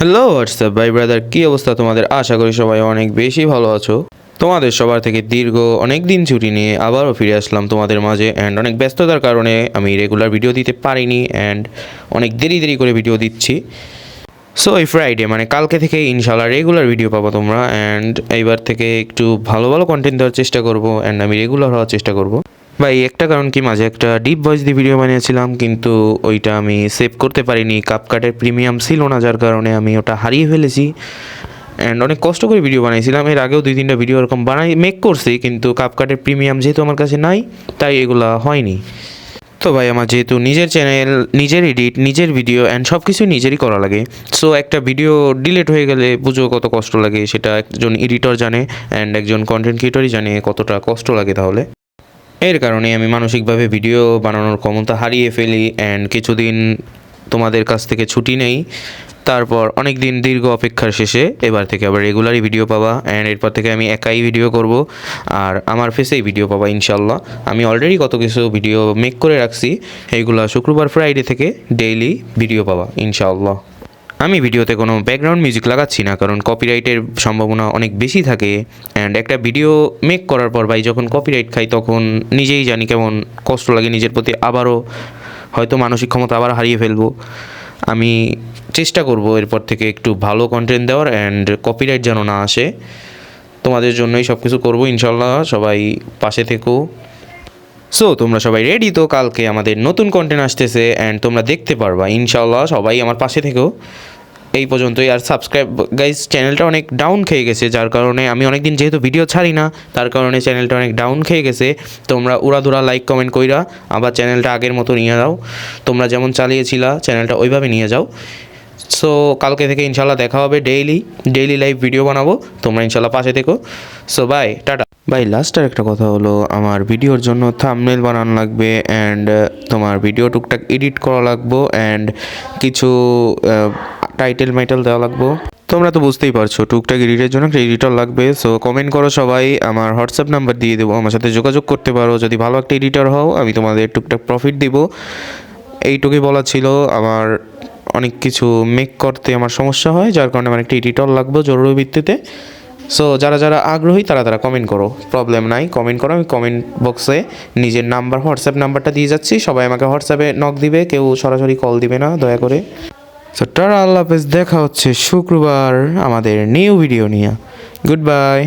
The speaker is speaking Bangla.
হ্যালো হোয়াটসঅ্যাপ ভাই ব্রাদার, কী অবস্থা তোমাদের? আশা করি সবাই অনেক বেশি ভালো আছো। তোমাদের সবার থেকে দীর্ঘ অনেক দিন ছুটি নিয়ে আবারও ফিরে আসলাম তোমাদের মাঝে। অ্যান্ড অনেক ব্যস্ততার কারণে আমি রেগুলার ভিডিও দিতে পারিনি, অ্যান্ড অনেক দেরি দেরি করে ভিডিও দিচ্ছি। সো এই ফ্রাইডে মানে কালকে থেকে ইনশাল্লাহ রেগুলার ভিডিও পাবো তোমরা। অ্যান্ড এইবার থেকে একটু ভালো ভালো কন্টেন্ট দেওয়ার চেষ্টা করবো, অ্যান্ড আমি রেগুলার হওয়ার চেষ্টা করবো। ভাই একটা কারণ কি, মাঝে একটা ডিপ ভয়েস দিয়ে ভিডিও বানিয়েছিলাম, কিন্তু ওইটা আমি সেভ করতে পারিনি। কাপকাটের প্রিমিয়াম ছিল না, যার কারণে আমি ওটা হারিয়ে ফেলেছি। অ্যান্ড অনেক কষ্ট করে ভিডিও বানাইছিলাম, এর আগেও 2-3টা ভিডিও এরকম মেক করছি, কিন্তু কাপকাটের প্রিমিয়াম যেহেতু আমার কাছে নাই, তাই এগুলা হয়নি। তো ভাই আমার যেহেতু নিজের চ্যানেল, নিজের এডিট, নিজের ভিডিও অ্যান্ড সব কিছুই নিজেরই করা লাগে। সো একটা ভিডিও ডিলিট হয়ে গেলে বুঝো কত কষ্ট লাগে, সেটা একজন এডিটর জানে অ্যান্ড একজন কন্টেন্ট ক্রিয়েটরই জানে কতটা কষ্ট লাগে। তাহলে এর কারণে আমি মানসিকভাবে ভিডিও বানানোর ক্ষমতা হারিয়ে ফেলি, অ্যান্ড কিছুদিন তোমাদের কাছ থেকে ছুটি নেই। তারপর অনেক দিন দীর্ঘ অপেক্ষার শেষে এবার থেকে আবার রেগুলারই ভিডিও পাবা, অ্যান্ড এরপর থেকে আমি একাই ভিডিও করব আর আমার ফেসেই ভিডিও পাবা ইনশাল্লাহ। আমি অলরেডি কত কিছু ভিডিও মেক করে রাখছি, এইগুলা শুক্রবার ফ্রাইডে থেকে ডেইলি ভিডিও পাবা ইনশাল্লাহ। আমি ভিডিওতে কোনো ব্যাকগ্রাউন্ড মিউজিক লাগাচ্ছি না, কারণ কপিরাইটের সম্ভাবনা অনেক বেশি থাকে। অ্যান্ড একটা ভিডিও মেক করার পর ভাই যখন কপিরাইট খাই, তখন নিজেই জানি কেমন কষ্ট লাগে নিজের প্রতি। আবারও হয়তো মানসিক ক্ষমতা আবার হারিয়ে ফেলবো। আমি চেষ্টা করব এরপর থেকে একটু ভালো কন্টেন্ট দেওয়ার, অ্যান্ড কপিরাইট যেন না আসে। তোমাদের জন্যই সব কিছু করবো ইনশাল্লাহ, সবাই পাশে থেকো। সো তোমরা সবাই রেডি তো? কালকে আমাদের নতুন কন্টেন্ট আসতেছে, অ্যান্ড তোমরা দেখতে পারবা ইনশাল্লাহ। সবাই আমার পাশে থেকো। এই পর্যন্তই। আর সাবস্ক্রাইব গাইজ, চ্যানেলটা অনেক ডাউন খেয়ে গেছে, যার কারণে আমি অনেক দিন যেহেতু ভিডিও ছাড়ি না, তার কারণে চ্যানেলটা অনেক ডাউন খেয়ে গেছে। তোমরা উড়াধুরা লাইক কমেন্ট কইরা আবার চ্যানেলটা আগের মতো নিয়ে যাও। তোমরা যেমন চালিয়েছিলা চ্যানেলটা ওইভাবে নিয়ে যাও। সো কালকে থেকে ইনশাল্লাহ দেখা হবে, ডেইলি লাইভ ভিডিও বানাবো। তোমরা ইনশাল্লাহ পাশে থেকো। So bye, tata. ভাই লাস্ট আর একটা কথা হলো, আমার ভিডিওর জন্য থাম্বনেল বানানো লাগবে, অ্যান্ড তোমার ভিডিও টুকটাক এডিট করা লাগবো, অ্যান্ড কিছু টাইটেল দেওয়া লাগবো। তোমরা তো বুঝতেই পারছো, টুকটাক এডিটের জন্য একটা এডিটর লাগবে। সো কমেন্ট করো সবাই, আমার হোয়াটসঅ্যাপ নাম্বার দিয়ে দেবো, আমার সাথে যোগাযোগ করতে পারো। যদি ভালো একটা এডিটর হও, আমি তোমাদের টুকটাক প্রফিট দিব। এইটুকুই বলা ছিল। আমার অনেক কিছু মেক করতে আমার সমস্যা হয়, যার কারণে আমার একটা এডিটর লাগবে জরুরি ভিত্তিতে। সো যারা যারা আগ্রহী তারা কমেন্ট করো, প্রবলেম নাই, কমেন্ট করো। আমি কমেন্ট বক্সে নিজের নাম্বার, হোয়াটসঅ্যাপ নাম্বারটা দিয়ে যাচ্ছি। সবাই আমাকে হোয়াটসঅ্যাপে নক দিবে, কেউ সরাসরি কল দিবে না দয়া করে। সো টাটা, আল্লাহ হাফেজ, দেখা হচ্ছে শুক্রবার আমাদের নিউ ভিডিও নিয়ে। Good bye.